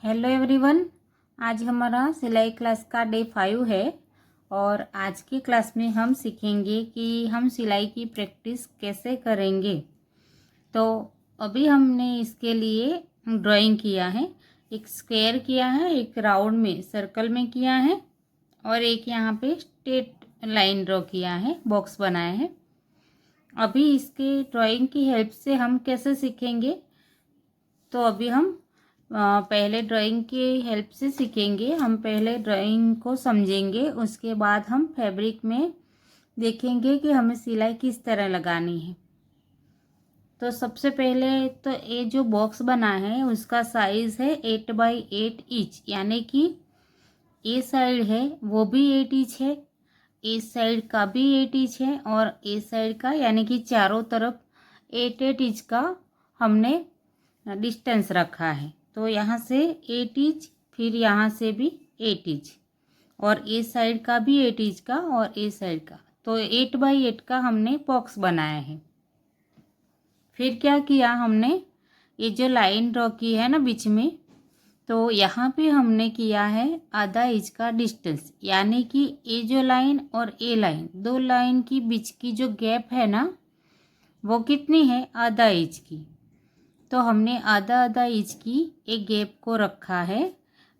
Hello everyone. आज हमारा सिलाई क्लास का डे 5 है और आज की क्लास में हम सीखेंगे कि हम सिलाई की प्रैक्टिस कैसे करेंगे। तो अभी हमने इसके लिए ड्राइंग किया है। एक स्क्वायर किया है, एक राउंड में सर्कल में किया है और एक यहाँ पे स्ट्रेट लाइन ड्रॉ किया है, बॉक्स बनाया है। अभी इसके ड्राइंग की हेल्प से हम कैसे सीखेंगे, तो अभी हम पहले ड्राइंग की हेल्प से सीखेंगे। हम पहले ड्राइंग को समझेंगे, उसके बाद हम फैब्रिक में देखेंगे कि हमें सिलाई किस तरह लगानी है। तो सबसे पहले तो ये जो बॉक्स बना है उसका साइज़ है 8x8 इंच, यानी कि ये साइड है वो भी 8 इंच है, इस साइड का भी 8 इंच है और इस साइड का, यानी कि चारों तरफ 8-8 इंच का हमने डिस्टेंस रखा है। तो यहाँ से 8 इंच, फिर यहाँ से भी 8 इंच और इस साइड का भी 8 इंच का और इस साइड का, तो 8x8 का हमने बॉक्स बनाया है। फिर क्या किया हमने, ये जो लाइन ड्रॉ की है ना बीच में, तो यहाँ पे हमने किया है आधा इंच का डिस्टेंस, यानी कि ये जो लाइन और ये लाइन, दो लाइन की बीच की जो गैप है ना, वो कितनी है, आधा इंच की। तो हमने आधा आधा इंच की एक गैप को रखा है।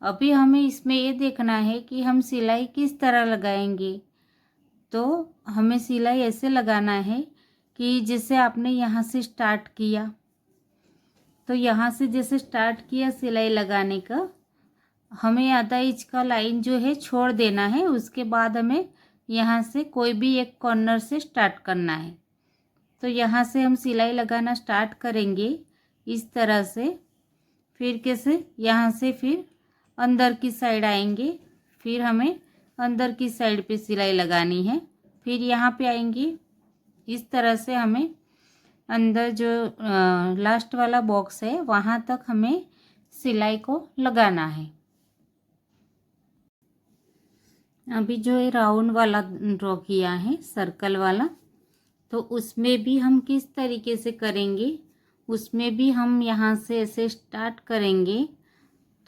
अभी हमें इसमें ये देखना है कि हम सिलाई किस तरह लगाएंगे। तो हमें सिलाई ऐसे लगाना है कि जैसे आपने यहाँ से स्टार्ट किया, तो यहाँ से जैसे स्टार्ट किया सिलाई लगाने का, हमें आधा इंच का लाइन जो है छोड़ देना है। उसके बाद हमें यहाँ से कोई भी एक कॉर्नर से स्टार्ट करना है। तो यहाँ से हम सिलाई लगाना स्टार्ट करेंगे इस तरह से। फिर कैसे, यहाँ से फिर अंदर की साइड आएंगे, फिर हमें अंदर की साइड पे सिलाई लगानी है। फिर यहाँ पे आएंगे, इस तरह से हमें अंदर जो लास्ट वाला बॉक्स है वहाँ तक हमें सिलाई को लगाना है। अभी जो ये राउंड वाला ड्रॉ किया है, सर्कल वाला, तो उसमें भी हम किस तरीके से करेंगे, उसमें भी हम यहाँ से ऐसे स्टार्ट करेंगे।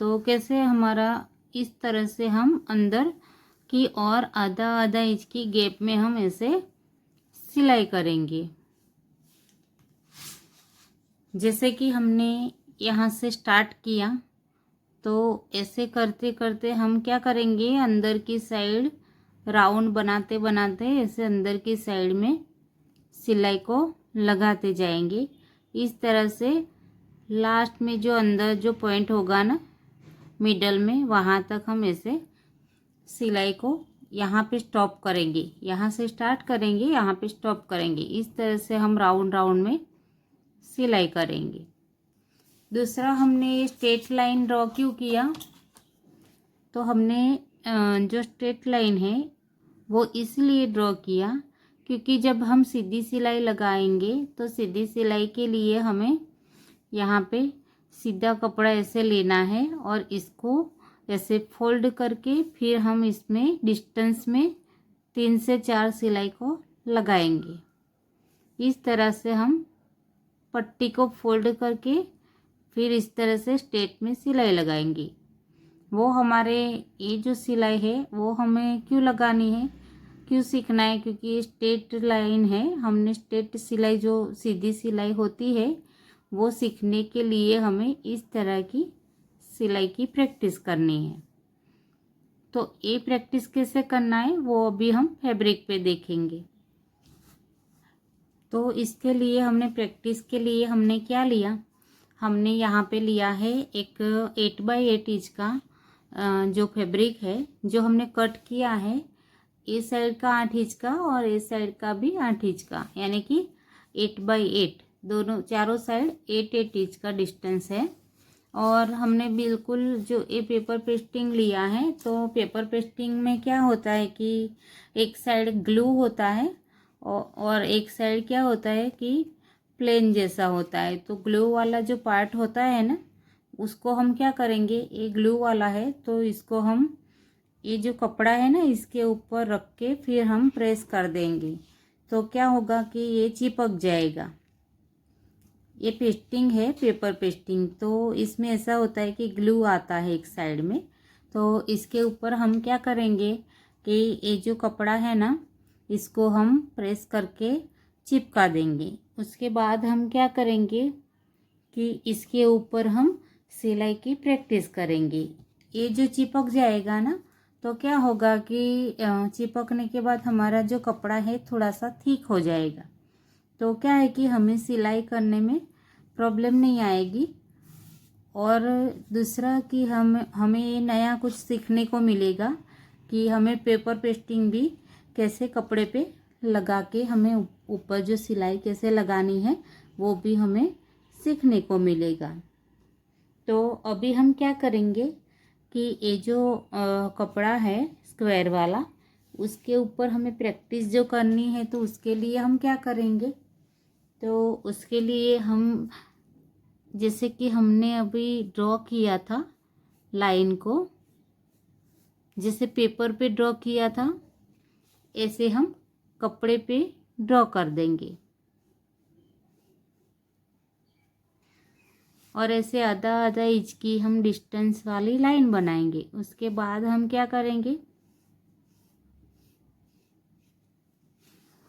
तो कैसे, हमारा इस तरह से हम अंदर की और आधा आधा इंच की गैप में हम ऐसे सिलाई करेंगे। जैसे कि हमने यहाँ से स्टार्ट किया, तो ऐसे करते करते हम क्या करेंगे, अंदर की साइड राउंड बनाते बनाते ऐसे अंदर की साइड में सिलाई को लगाते जाएंगे। इस तरह से लास्ट में जो अंदर जो पॉइंट होगा ना मिडल में, वहाँ तक हम ऐसे सिलाई को यहाँ पे स्टॉप करेंगे। यहाँ से स्टार्ट करेंगे, यहाँ पे स्टॉप करेंगे। इस तरह से हम राउंड राउंड में सिलाई करेंगे। दूसरा, हमने स्ट्रेट लाइन ड्रॉ क्यों किया, तो हमने जो स्ट्रेट लाइन है वो इसलिए ड्रॉ किया क्योंकि जब हम सीधी सिलाई लगाएंगे तो सीधी सिलाई के लिए हमें यहाँ पे सीधा कपड़ा ऐसे लेना है और इसको ऐसे फोल्ड करके फिर हम इसमें डिस्टेंस में 3 से 4 सिलाई को लगाएंगे। इस तरह से हम पट्टी को फोल्ड करके फिर इस तरह से स्ट्रेट में सिलाई लगाएंगे। वो हमारे ये जो सिलाई है वो हमें क्यों लगानी है, क्यों सीखना है, क्योंकि ये स्ट्रेट लाइन है। हमने स्ट्रेट सिलाई, जो सीधी सिलाई होती है, वो सीखने के लिए हमें इस तरह की सिलाई की प्रैक्टिस करनी है। तो ये प्रैक्टिस कैसे करना है वो अभी हम फैब्रिक पे देखेंगे। तो इसके लिए हमने प्रैक्टिस के लिए हमने क्या लिया, हमने यहाँ पे लिया है एक 8x8 इंच का जो फैब्रिक है, जो हमने कट किया है। इस साइड का 8 इंच का और इस साइड का भी 8 इंच का, यानी कि 8x8, दोनों चारों साइड 8-8 इंच का डिस्टेंस है। और हमने बिल्कुल जो ये पेपर पेस्टिंग लिया है, तो पेपर पेस्टिंग में क्या होता है कि एक साइड ग्लू होता है और एक साइड क्या होता है कि प्लेन जैसा होता है। तो ग्लू वाला जो पार्ट होता है ना, उसको हम क्या करेंगे, ये ग्लू वाला है तो इसको हम, ये जो कपड़ा है ना, इसके ऊपर रख के फिर हम प्रेस कर देंगे। तो क्या होगा कि ये चिपक जाएगा। ये पेस्टिंग है, पेपर पेस्टिंग। तो इसमें ऐसा होता है कि ग्लू आता है एक साइड में, तो इसके ऊपर हम क्या करेंगे कि ये जो कपड़ा है ना, इसको हम प्रेस करके चिपका देंगे। उसके बाद हम क्या करेंगे कि इसके ऊपर हम सिलाई की प्रैक्टिस करेंगे। ये जो चिपक जाएगा ना, तो क्या होगा कि चिपकने के बाद हमारा जो कपड़ा है थोड़ा सा थिक हो जाएगा। तो क्या है कि हमें सिलाई करने में प्रॉब्लम नहीं आएगी। और दूसरा कि हमें ये नया कुछ सीखने को मिलेगा कि हमें पेपर पेस्टिंग भी कैसे कपड़े पे लगा के हमें ऊपर जो सिलाई कैसे लगानी है वो भी हमें सीखने को मिलेगा। तो अभी हम क्या करेंगे कि ये जो कपड़ा है स्क्वायर वाला, उसके ऊपर हमें प्रैक्टिस जो करनी है, तो उसके लिए हम क्या करेंगे, तो उसके लिए हम जैसे कि हमने अभी ड्रॉ किया था लाइन को, जैसे पेपर पे ड्रॉ किया था, ऐसे हम कपड़े पे ड्रॉ कर देंगे। और ऐसे आधा आधा इंच की हम डिस्टेंस वाली लाइन बनाएंगे। उसके बाद हम क्या करेंगे,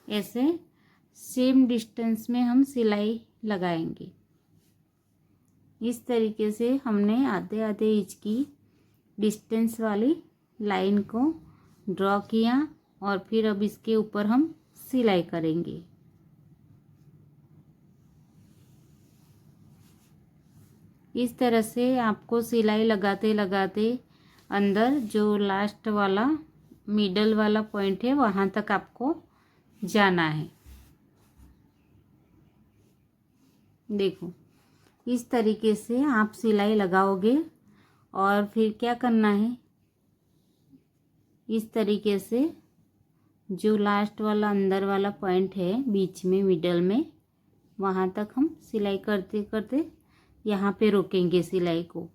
ऐसे सेम डिस्टेंस में हम सिलाई लगाएंगे। इस तरीके से हमने आधे आधे इंच की डिस्टेंस वाली लाइन को ड्रॉ किया और फिर अब इसके ऊपर हम सिलाई करेंगे। इस तरह से आपको सिलाई लगाते लगाते अंदर जो लास्ट वाला मिडल वाला पॉइंट है वहाँ तक आपको जाना है। देखो, इस तरीके से आप सिलाई लगाओगे और फिर क्या करना है, इस तरीके से जो लास्ट वाला अंदर वाला पॉइंट है बीच में मिडल में, वहाँ तक हम सिलाई करते करते यहाँ पे रोकेंगे सिलाई को।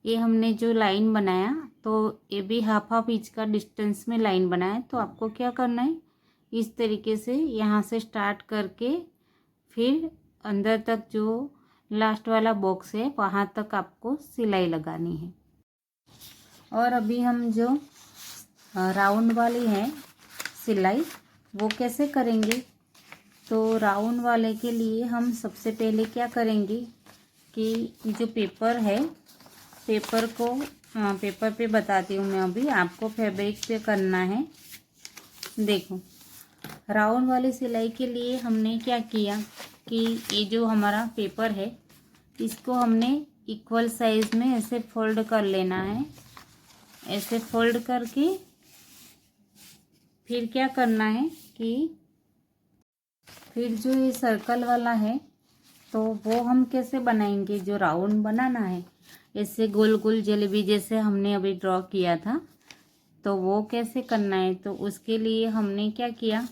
ये हमने जो लाइन बनाया, तो ये भी हाफ हाफ इंच का डिस्टेंस में लाइन बनाया। तो आपको क्या करना है, इस तरीके से यहाँ से स्टार्ट करके फिर अंदर तक जो लास्ट वाला बॉक्स है वहाँ तक आपको सिलाई लगानी है। और अभी हम जो राउंड वाली है सिलाई वो कैसे करेंगे, तो राउंड वाले के लिए हम सबसे पहले क्या करेंगे कि जो पेपर है, पेपर को पेपर पे बताती हूँ मैं, अभी आपको फैब्रिक पे करना है। देखो, राउंड वाली सिलाई के लिए हमने क्या किया कि ये जो हमारा पेपर है इसको हमने इक्वल साइज में ऐसे फोल्ड कर लेना है। ऐसे फोल्ड करके फिर क्या करना है कि फिर जो ये सर्कल वाला है तो वो हम कैसे बनाएंगे, जो राउंड बनाना है ऐसे गोल गोल जलेबी जैसे हमने अभी ड्रॉ किया था, तो वो कैसे करना है। तो उसके लिए हमने क्या किया,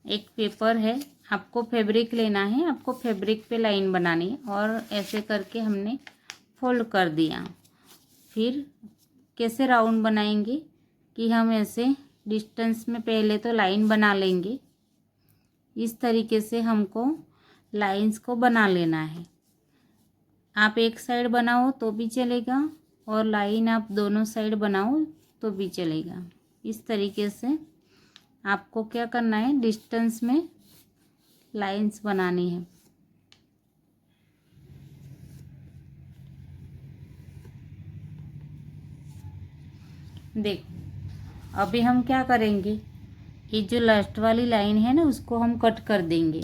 एक पेपर है, आपको फैब्रिक लेना है, आपको फैब्रिक पे लाइन बनानी है और ऐसे करके हमने फोल्ड कर दिया। फिर कैसे राउंड बनाएंगे कि हम ऐसे डिस्टेंस में पहले तो लाइन बना लेंगे। इस तरीके से हमको लाइंस को बना लेना है। आप एक साइड बनाओ तो भी चलेगा और लाइन आप दोनों साइड बनाओ तो भी चलेगा। इस तरीके से आपको क्या करना है, डिस्टेंस में लाइंस बनानी है। देखो, अभी हम क्या करेंगे, ये जो लास्ट वाली लाइन है ना उसको हम कट कर देंगे।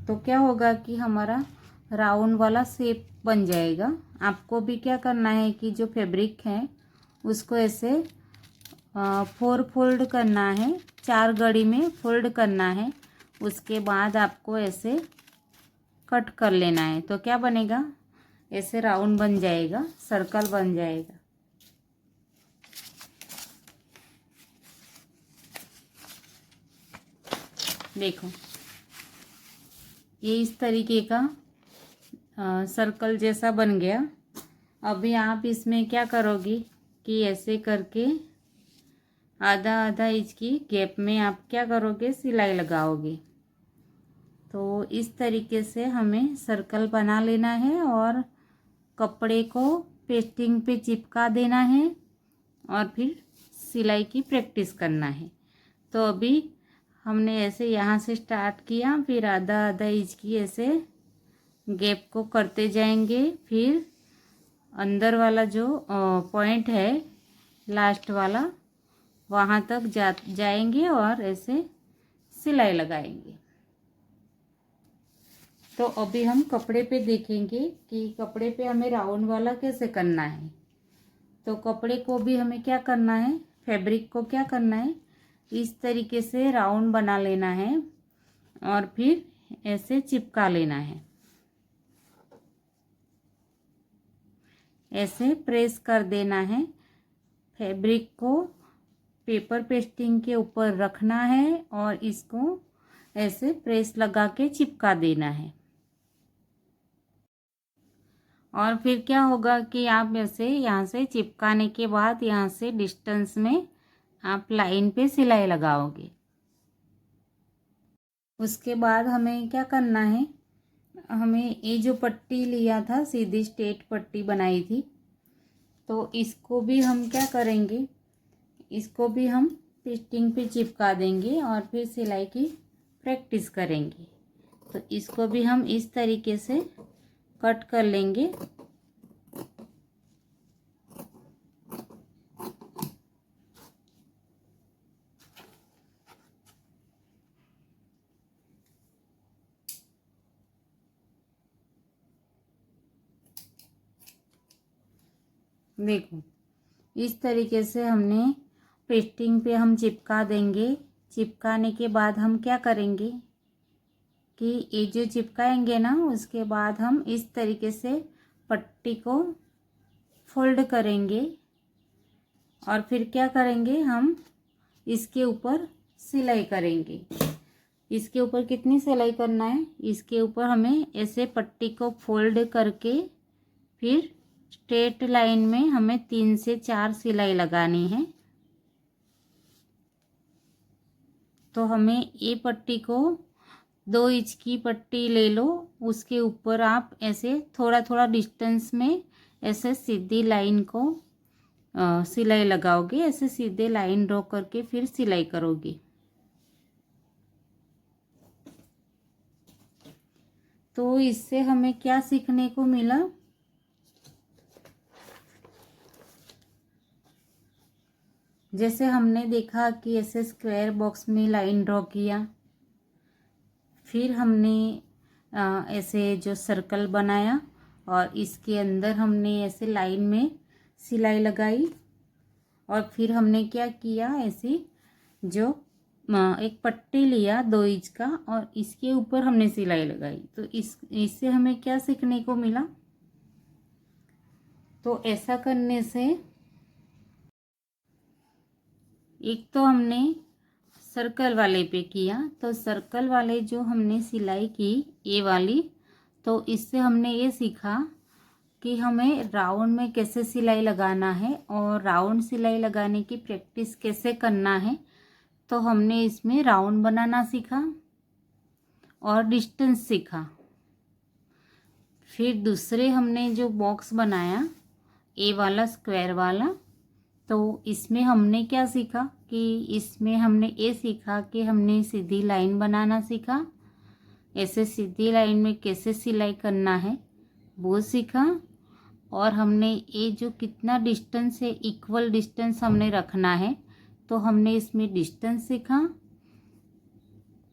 तो क्या होगा कि हमारा राउंड वाला शेप बन जाएगा। आपको भी क्या करना है कि जो फैब्रिक है उसको ऐसे 4 फोल्ड करना है, 4 गड़ी में फोल्ड करना है। उसके बाद आपको ऐसे कट कर लेना है। तो क्या बनेगा, ऐसे राउंड बन जाएगा, सर्कल बन जाएगा। देखो, ये इस तरीके का सर्कल जैसा बन गया। अभी आप इसमें क्या करोगी कि ऐसे करके आधा आधा इंच की गैप में आप क्या करोगे, सिलाई लगाओगे। तो इस तरीके से हमें सर्कल बना लेना है और कपड़े को पेस्टिंग पे चिपका देना है और फिर सिलाई की प्रैक्टिस करना है। तो अभी हमने ऐसे यहाँ से स्टार्ट किया, फिर आधा आधा इंच की ऐसे गैप को करते जाएंगे, फिर अंदर वाला जो पॉइंट है लास्ट वाला वहाँ तक जाएंगे और ऐसे सिलाई लगाएंगे। तो अभी हम कपड़े पे देखेंगे कि कपड़े पे हमें राउंड वाला कैसे करना है। तो कपड़े को भी हमें क्या करना है, फैब्रिक को क्या करना है, इस तरीके से राउंड बना लेना है और फिर ऐसे चिपका लेना है। ऐसे प्रेस कर देना है, फैब्रिक को पेपर पेस्टिंग के ऊपर रखना है और इसको ऐसे प्रेस लगा के चिपका देना है। और फिर क्या होगा कि आप ऐसे यहाँ से चिपकाने के बाद यहाँ से डिस्टेंस में आप लाइन पे सिलाई लगाओगे। उसके बाद हमें क्या करना है, हमें ये जो पट्टी लिया था, सीधी स्ट्रेट पट्टी बनाई थी, तो इसको भी हम क्या करेंगे, इसको भी हम पेस्टिंग पे चिपका देंगे और फिर सिलाई की प्रैक्टिस करेंगे। तो इसको भी हम इस तरीके से कट कर लेंगे। देखो इस तरीके से हमने पेस्टिंग पे हम चिपका देंगे। चिपकाने के बाद हम क्या करेंगे कि ये जो चिपकाएंगे ना, उसके बाद हम इस तरीके से पट्टी को फोल्ड करेंगे और फिर क्या करेंगे, हम इसके ऊपर सिलाई करेंगे। इसके ऊपर कितनी सिलाई करना है, इसके ऊपर हमें ऐसे पट्टी को फोल्ड करके फिर स्ट्रेट लाइन में हमें 3 से 4 सिलाई लगानी है। तो हमें ये पट्टी को 2 इंच की पट्टी ले लो, उसके ऊपर आप ऐसे थोड़ा थोड़ा डिस्टेंस में ऐसे सीधी लाइन को सिलाई लगाओगे। ऐसे सीधे लाइन ड्रॉ करके फिर सिलाई करोगे। तो इससे हमें क्या सीखने को मिला, जैसे हमने देखा कि ऐसे स्क्वायर बॉक्स में लाइन ड्रॉ किया, फिर हमने ऐसे जो सर्कल बनाया और इसके अंदर हमने ऐसे लाइन में सिलाई लगाई और फिर हमने क्या किया, ऐसी जो एक पट्टी लिया 2 इंच का और इसके ऊपर हमने सिलाई लगाई। तो इससे हमें क्या सीखने को मिला, तो ऐसा करने से एक तो हमने सर्कल वाले पे किया, तो सर्कल वाले जो हमने सिलाई की ये वाली, तो इससे हमने ये सीखा कि हमें राउंड में कैसे सिलाई लगाना है और राउंड सिलाई लगाने की प्रैक्टिस कैसे करना है। तो हमने इसमें राउंड बनाना सीखा और डिस्टेंस सीखा। फिर दूसरे हमने जो बॉक्स बनाया ए वाला स्क्वायर वाला, तो इसमें हमने क्या सीखा कि इसमें हमने ये सीखा कि हमने सीधी लाइन बनाना सीखा। ऐसे सीधी लाइन में कैसे सिलाई करना है वो सीखा। और हमने ये जो कितना डिस्टेंस है, इक्वल डिस्टेंस हमने रखना है, तो हमने इसमें डिस्टेंस सीखा।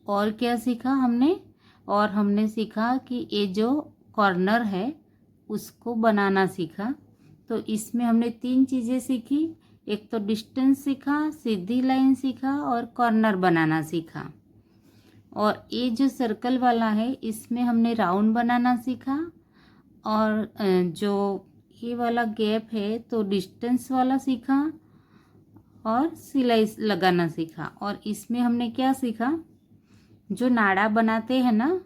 और क्या सीखा हमने, और हमने सीखा कि ये जो कॉर्नर है उसको बनाना सीखा। तो इसमें हमने 3 चीज़ें सीखी, एक तो डिस्टेंस सीखा, सीधी लाइन सीखा और कॉर्नर बनाना सीखा। और ये जो सर्कल वाला है इसमें हमने राउंड बनाना सीखा और जो ये वाला गैप है तो डिस्टेंस वाला सीखा और सिलाई लगाना सीखा। और इसमें हमने क्या सीखा, जो नाड़ा बनाते हैं ना,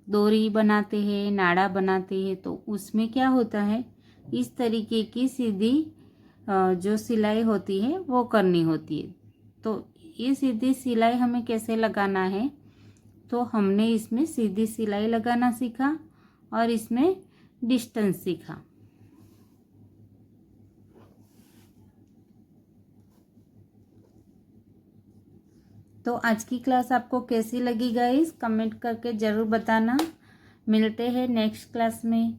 डोरी बनाते हैं, नाड़ा बनाते हैं, तो उसमें क्या होता है, इस तरीके की सीधी जो सिलाई होती है वो करनी होती है। तो ये सीधी सिलाई हमें कैसे लगाना है, तो हमने इसमें सीधी सिलाई लगाना सीखा और इसमें डिस्टेंस सीखा। तो आज की क्लास आपको कैसी लगी गाइस, कमेंट करके ज़रूर बताना। मिलते हैं नेक्स्ट क्लास में।